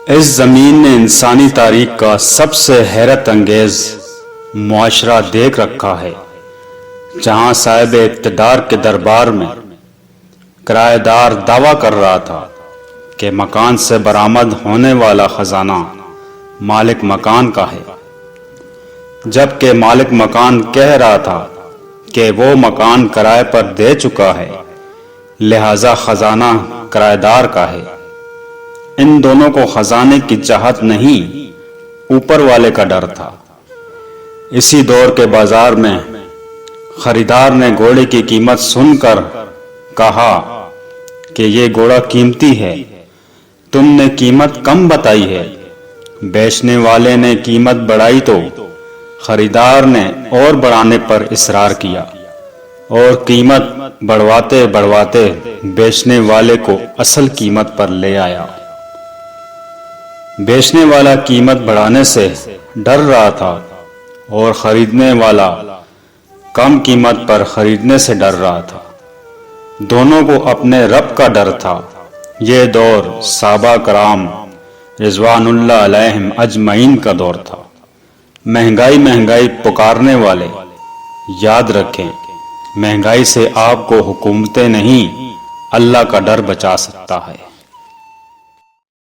اس زمین نے انسانی تاریخ کا سب سے حیرت انگیز معاشرہ دیکھ رکھا ہے، جہاں صاحب اقتدار کے دربار میں کرایہ دار دعویٰ کر رہا تھا کہ مکان سے برآمد ہونے والا خزانہ مالک مکان کا ہے، جبکہ مالک مکان کہہ رہا تھا کہ وہ مکان کرائے پر دے چکا ہے، لہذا خزانہ کرایہ دار کا ہے۔ ان دونوں کو خزانے کی چاہت نہیں، اوپر والے کا ڈر تھا۔ اسی دور کے بازار میں خریدار نے گھوڑے کی قیمت سن کر کہا کہ یہ گھوڑا قیمتی ہے، تم نے قیمت کم بتائی ہے۔ بیچنے والے نے قیمت بڑھائی تو خریدار نے اور بڑھانے پر اصرار کیا، اور قیمت بڑھواتے بڑھواتے بیچنے والے کو اصل قیمت پر لے آیا۔ بیچنے والا قیمت بڑھانے سے ڈر رہا تھا اور خریدنے والا کم قیمت پر خریدنے سے ڈر رہا تھا۔ دونوں کو اپنے رب کا ڈر تھا۔ یہ دور صحابہ کرام رضوان اللہ علیہم اجمعین کا دور تھا۔ مہنگائی مہنگائی پکارنے والے یاد رکھیں، مہنگائی سے آپ کو حکومتیں نہیں، اللہ کا ڈر بچا سکتا ہے۔